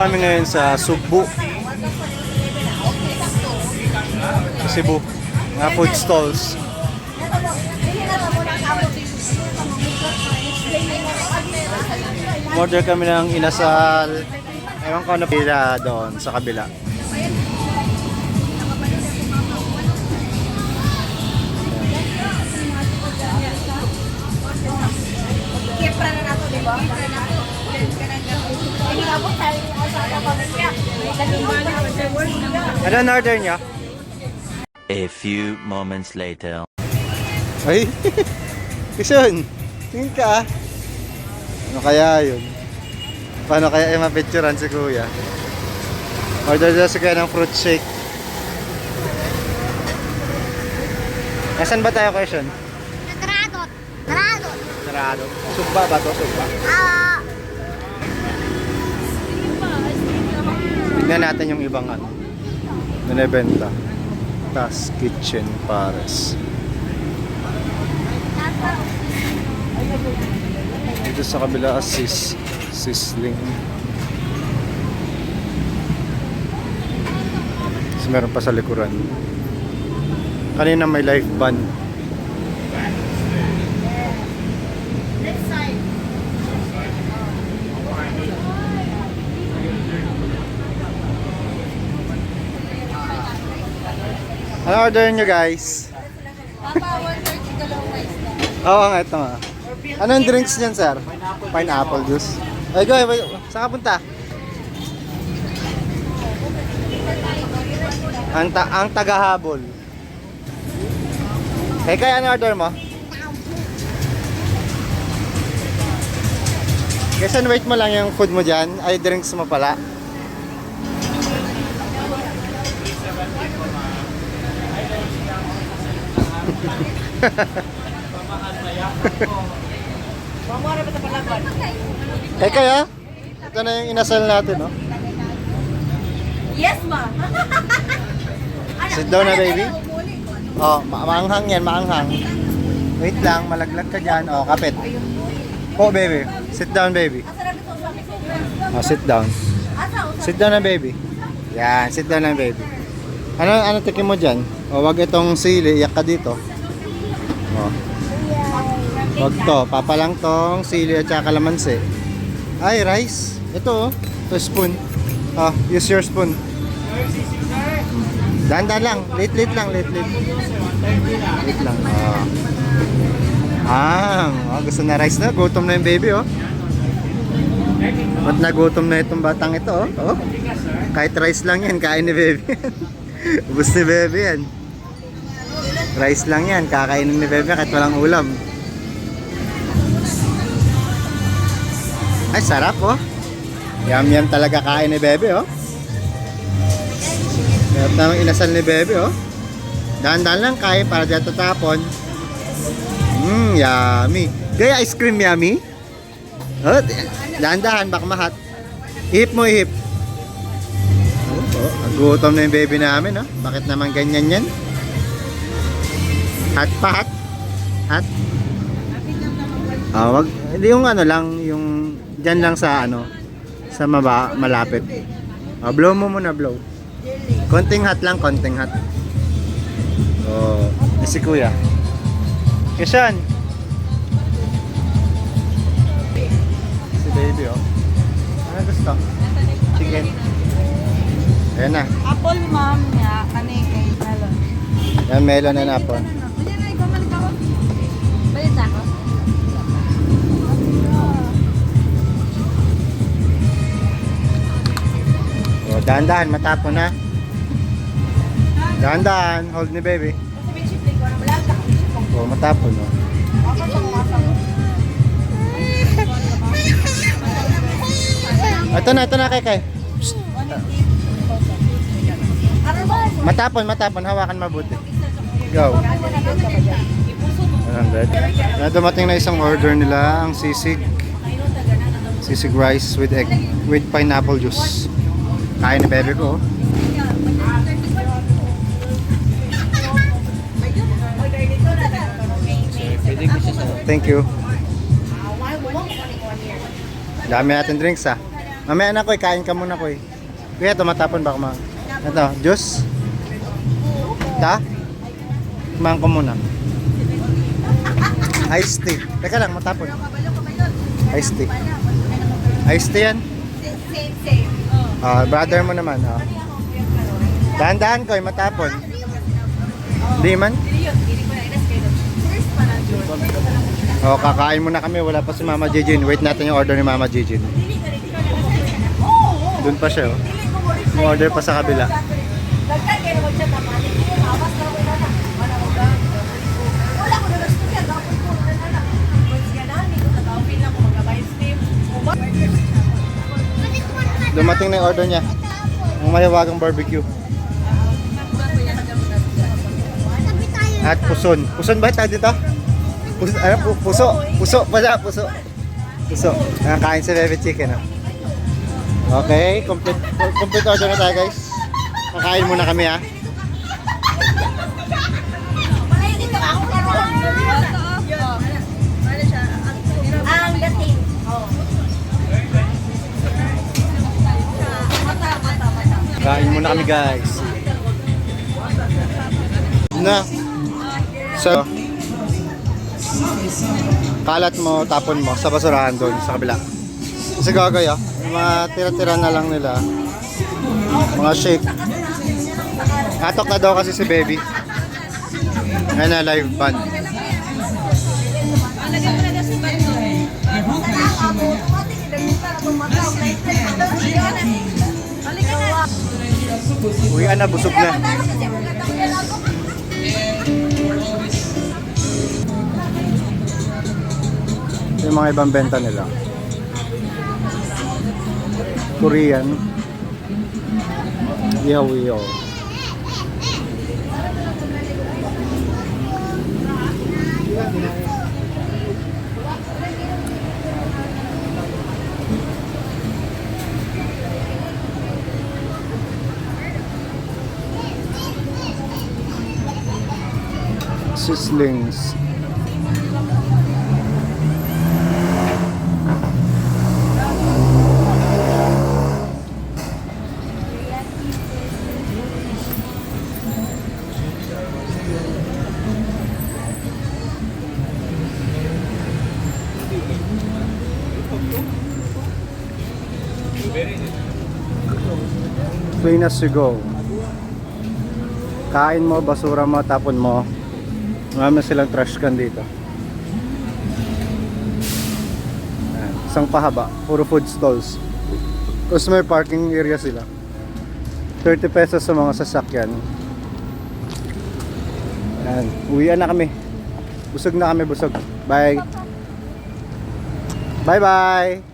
Kami ngayon sa Sugbo, Cebu, mga food stalls. Order kami ng inasal. Ewan ko ano pila doon sa kabila. Ano ang order niya? A few moments later. Ay, Kison, tingin ka ah. Ano kaya yun? Paano kaya mapicturean si Kuya? Order daw si Kuya ng fruit shake. Nasaan ba tayo, Kison? Naradot. Naradot. Sarado. Sugba ba to? Sugba. Tignan natin yung ibang ano. Nanebenta. Tas Kitchen Pares. Dito sa kabila Sisling. So, meron pa sa likuran. Kanina may live band. Ano order nyo guys? Papa, 130 dalawang rice lang. Oo nga, ito nga. Anong drinks niyan, sir? Pineapple juice. Ay, go, saan ka punta? Ang tagahabol. Kaya ano order mo? Kasi wait mo lang yung food mo dyan. Ay, drinks mo pala. Kaya, ito na yung inasal natin, no? Yes, ma. Sit down na, baby. Oh, maanghang yan, maanghang. Wait lang, malaglag ka dyan. Oh, kapit. Po, baby. Sit down, baby. Oh, sit down. Sit down na, baby. Yan, sit down na, baby. Ano tikim mo dyan? O, wag itong sili, iyak ka dito. O. Wag to, papalang tong sili at saka kalamansi. Ay, rice. Ito, ito spoon. Oh, use your spoon. Dahan-dahan lang, late lang. Late lang. Gusto na rice na. Gutom na yung baby, oh. Ba't nagutom na itong batang ito, oh. Oh. Kahit rice lang yan, kain ni baby. Ubus ni baby yan. Rice lang yan, kakainin ni baby kahit walang ulam. Ay, sarap, oh. Yum talaga kain ni baby, oh. Sarap namang inasal ni baby, oh. Dahan-dahan lang kain para dito tapon. Yummy. Gaya ice cream yummy. Oh, dahan-dahan, baka mahat. Ihip mo, ihip. Gutom na yung baby namin, oh. Bakit naman ganyan yan? Hot pa, hot? Hot? Wag, yung ano lang, yung dyan lang sa ano, sa malapit. Blow mo muna, blow. Konting hot lang, konting hot. Oh, si Kuya. Kishan. Si baby, oh. Ano gusto? Chicken. Ayan na. Apple, ma'am, niya. Kani kay melon. Yan, melon and apple. Balit ako. Oh, dahan-dahan, matapon na. Dahan-dahan, hold ni baby. Oh, matapon, oh. Ito na, kay. Matapon, hawakan mabuti. Go. 100. Dumating na isang order nila, ang sisig rice with egg, with pineapple juice. Kain ni bebe ko. Thank you. Dami natin drinks, ah. Mamaya na ko, kain ka muna ko eh. Kuya, tumatapon ba kuma? Ito, juice? Ta? Kumain ko muna. Iced tea. Teka lang, matapon. Iced tea. Iced tea yan? Brother mo naman. Dahan-dahan ko, matapon. Di man? Kakain muna kami. Wala pa si Mama Jijin. Wait natin yung order ni Mama Jijin. Doon pa siya. Yung order pa sa kabila. Dumating na yung order niya. Ang mahiwagang barbecue. At puson. Puson ba tawag dito? Puso. Puso. Puso pala. Puso. Puso. Nakakain sa baby chicken. Okay. Complete order na tayo guys. Kakain muna kami ha. Ang dating. Kain muna kami guys. Na. So, kalat mo, tapon mo sa basurahan doon sa kabila. Kasi gagay yung mga tira-tira na lang nila. Mga shake. Atok na daw kasi si baby. Ayan na, live band. Uy, na, busog na. Yung mga ibang benta nila. Korean. Yawiyo. Sizzlings. Clean as you go. Kain mo, basura mo, tapon mo. Marami silang trash can dito. Ayan, isang pahaba, puro food stalls. Tapos may parking area sila. 30 pesos sa mga sasakyan. Ayan, uwian na kami. Busog na kami, busog. Bye. Bye bye.